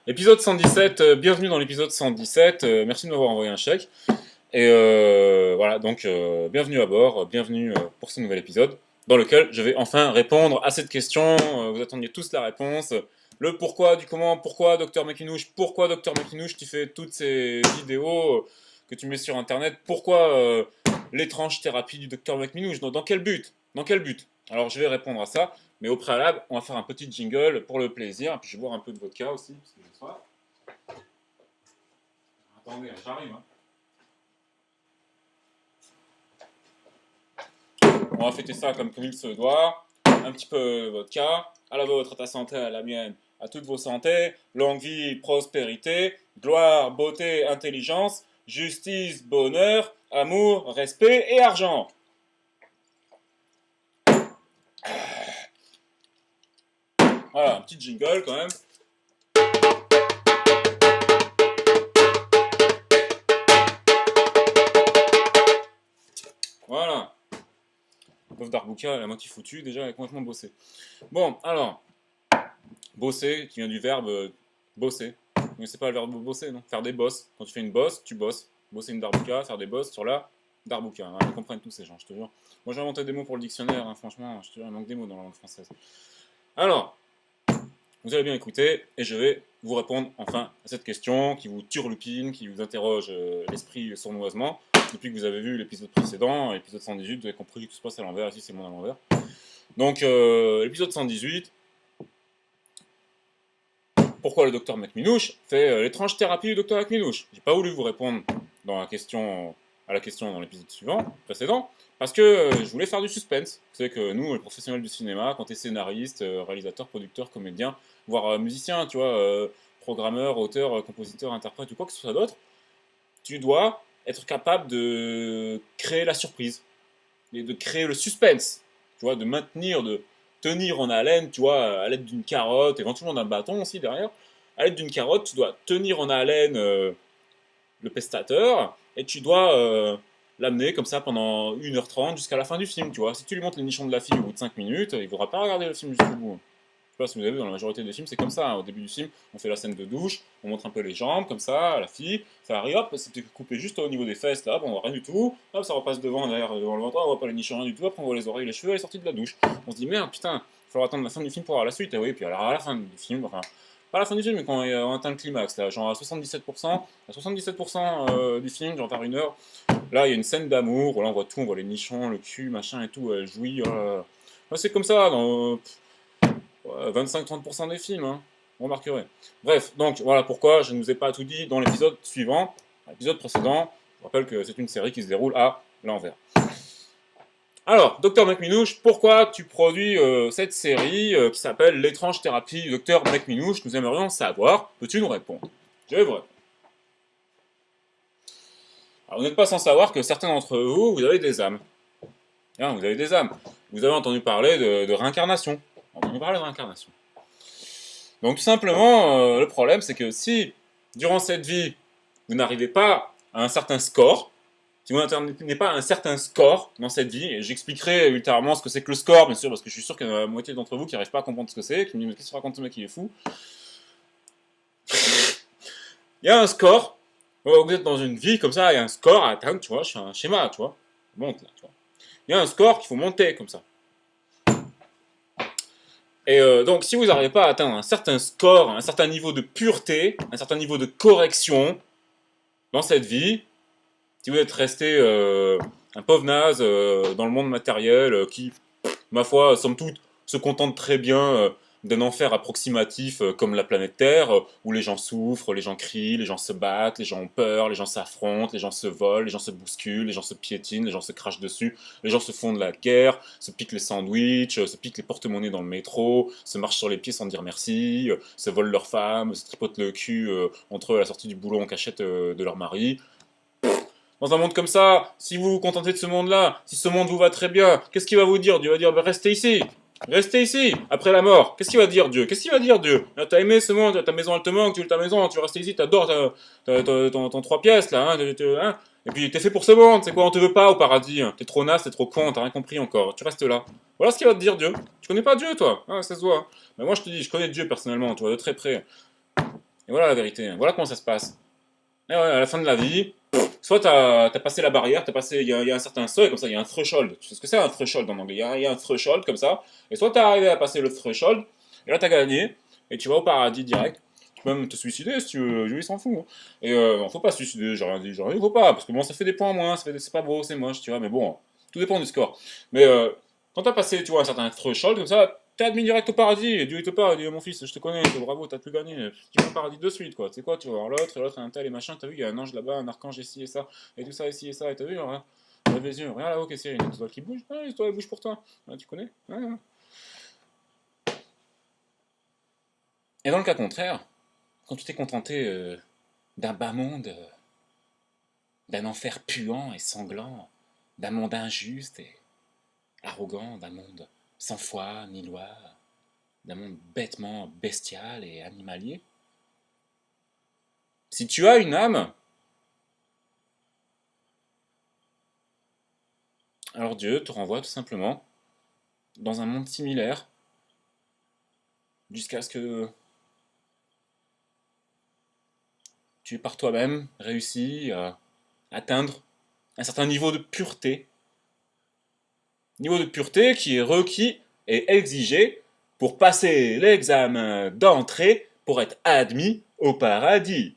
Épisode 117, bienvenue dans l'épisode 117, merci de m'avoir envoyé un chèque. Et voilà, donc bienvenue à bord, bienvenue pour ce nouvel épisode, dans lequel je vais enfin répondre à cette question. Vous attendiez tous la réponse. Le pourquoi du comment, pourquoi Docteur Maquinouche, pourquoi Docteur Maquinouche, tu fais toutes ces vidéos que tu mets sur internet, pourquoi l'étrange thérapie du Docteur Maquinouche, dans quel but? Dans quel but? Alors je vais répondre à ça. Mais au préalable, on va faire un petit jingle pour le plaisir. Et puis je vais boire un peu de vodka aussi, parce que j'ai soif. Attendez, j'arrive. Hein. On va fêter ça comme il se doit. Un petit peu de vodka. À la vôtre, à ta santé, à la mienne, à toutes vos santé. Longue vie, prospérité, gloire, beauté, intelligence, justice, bonheur, amour, respect et argent. Voilà, un petit jingle quand même. Voilà. Bof d'Arbouka, la moitié foutue, déjà, elle est complètement bossée. Bon, alors, bosser, qui vient du verbe bosser. Mais c'est pas le verbe bosser, non. Faire des bosses. Quand tu fais une bosse, tu bosses. Bosser une darbuka, faire des bosses sur la darbuka. Hein, ils comprennent tous ces gens, je te jure. Moi j'ai inventé des mots pour le dictionnaire, hein, franchement, je te jure, il manque des mots dans la langue française. Alors, vous avez bien écouté, et je vais vous répondre enfin à cette question qui vous turlupine, qui vous interroge l'esprit sournoisement. Depuis que vous avez vu l'épisode précédent, l'épisode 118, vous avez compris que tout se passe à l'envers, ici c'est le monde à l'envers. Donc, l'épisode 118, pourquoi le docteur McMinouche fait l'étrange thérapie du docteur McMinouche. J'ai pas voulu vous répondre à la question dans l'épisode précédent, parce que je voulais faire du suspense. Vous savez que nous, les professionnels du cinéma, quand tu es scénariste, réalisateur, producteur, comédien, voire musicien, tu vois, programmeur, auteur, compositeur, interprète ou quoi que ce soit d'autre, tu dois être capable de créer la surprise et de créer le suspense, tu vois, de maintenir, de tenir en haleine, tu vois, à l'aide d'une carotte, éventuellement d'un bâton aussi derrière. À l'aide d'une carotte, tu dois tenir en haleine le pestateur et tu dois l'amener comme ça pendant 1h30 jusqu'à la fin du film, tu vois. Si tu lui montres les nichons de la fille au bout de 5 minutes, il ne voudra pas regarder le film jusqu'au bout. Je sais pas si vous avez vu, dans la majorité des films, c'est comme ça. Hein. Au début du film, on fait la scène de douche, on montre un peu les jambes, comme ça, à la fille. Ça arrive, hop, c'est coupé juste au niveau des fesses, là, bon, on voit rien du tout. Hop, ça repasse devant, derrière, devant le ventre, on voit pas les nichons, rien du tout. Après, on voit les oreilles, les cheveux, elle est sortie de la douche. On se dit, merde, putain, il faudra attendre la fin du film pour avoir la suite. Et oui, puis alors à la fin du film, enfin, pas à la fin du film, mais quand on atteint le climax, là, genre à 77%, à 77% du film, genre vers 1 heure, là, il y a une scène d'amour, là, on voit tout, on voit les nichons, le cul, machin et tout, elle jouit. C'est comme ça, dans 25-30% des films, hein, vous remarquerez. Bref, donc voilà pourquoi je ne vous ai pas tout dit dans l'épisode suivant, l'épisode précédent. Je rappelle que c'est une série qui se déroule à l'envers. Alors, Docteur McMinouche, pourquoi tu produis cette série qui s'appelle L'étrange thérapie du Docteur McMinouche? Nous aimerions savoir. Peux-tu nous répondre? Je vais vous répondre. Alors, vous n'êtes pas sans savoir que certains d'entre vous, vous avez des âmes. Hein, vous avez des âmes. Vous avez entendu parler de réincarnation. Entendu parler de réincarnation. Donc tout simplement, le problème c'est que si, durant cette vie, vous n'arrivez pas à un certain score, si vous n'atteignez pas un certain score dans cette vie, et j'expliquerai ultérieurement ce que c'est que le score, bien sûr, parce que je suis sûr qu'il y en a la moitié d'entre vous qui n'arrivent pas à comprendre ce que c'est, qui me disent mais qu'est-ce que raconte ce mec, il est fou. Il y a un score, vous êtes dans une vie comme ça, il y a un score à atteindre, tu vois, je fais un schéma, tu vois, monte là, tu vois. Il y a un score qu'il faut monter comme ça. Et donc, si vous n'arrivez pas à atteindre un certain score, un certain niveau de pureté, un certain niveau de correction dans cette vie, si vous êtes resté un pauvre naze dans le monde matériel qui, ma foi, somme toute, se contente très bien d'un enfer approximatif comme la planète Terre, où les gens souffrent, les gens crient, les gens se battent, les gens ont peur, les gens s'affrontent, les gens se volent, les gens se bousculent, les gens se piétinent, les gens se crachent dessus, les gens se font de la guerre, se piquent les sandwichs, se piquent les porte-monnaies dans le métro, se marchent sur les pieds sans dire merci, se volent leurs femmes, se tripotent le cul entre eux à la sortie du boulot en cachette de leur mari. Dans un monde comme ça, si vous vous contentez de ce monde-là, si ce monde vous va très bien, qu'est-ce qu'il va vous dire? Dieu va dire, bah, restez ici. Restez ici, après la mort. Qu'est-ce qu'il va dire Dieu? Qu'est-ce qu'il va dire Dieu? T'as aimé ce monde, ta maison elle te manque, tu veux ta maison, tu veux rester ici, t'adores ton 3 pièces là, hein. Et puis t'es fait pour ce monde, c'est quoi, on te veut pas au paradis, hein. T'es trop naze, t'es trop con, t'as rien compris encore, tu restes là. Voilà ce qu'il va te dire Dieu. Tu connais pas Dieu toi? Ah, ça se voit. Mais moi je te dis, je connais Dieu personnellement, tu vois, de très près. Et voilà la vérité, voilà comment ça se passe. Et ouais, à la fin de la vie, soit t'as as passé la barrière, il y a un certain seuil, comme ça, il y a un threshold. Tu sais ce que c'est un threshold en anglais? Il y a un threshold comme ça, et soit t'as arrivé à passer le threshold, et là t'as gagné, et tu vas au paradis direct. Tu peux même te suicider si tu veux, Dieu il s'en fout, hein. Et non, faut pas se suicider, j'ai rien dit, faut pas, parce que bon, ça fait des points en moins, c'est pas beau, c'est moche, tu vois, mais bon, tout dépend du score. Mais quand t'as passé, tu vois, un certain threshold comme ça, t'es admis direct au paradis, et Dieu il te parle, il dit mon fils, je te connais, bravo, t'as tout gagné, tu vas au paradis de suite, quoi. Tu sais quoi, tu vas voir l'autre, et l'autre un tel et machin, t'as vu, il y a un ange là-bas, un archange ici et ça, et tout ça ici et ça, et t'as vu, hein, lève les yeux, regarde là-haut, qu'est-ce qu'il y a, une étoile qui bouge, ah, l'étoile elle bouge pour toi, ah, tu connais, ah, ah. Et dans le cas contraire, quand tu t'es contenté d'un bas monde, d'un enfer puant et sanglant, d'un monde injuste et arrogant, d'un monde sans foi ni loi, d'un monde bêtement bestial et animalier, si tu as une âme, alors Dieu te renvoie tout simplement dans un monde similaire, jusqu'à ce que tu aies par toi-même réussi à atteindre un certain niveau de pureté qui est requis et exigé pour passer l'examen d'entrée pour être admis au paradis.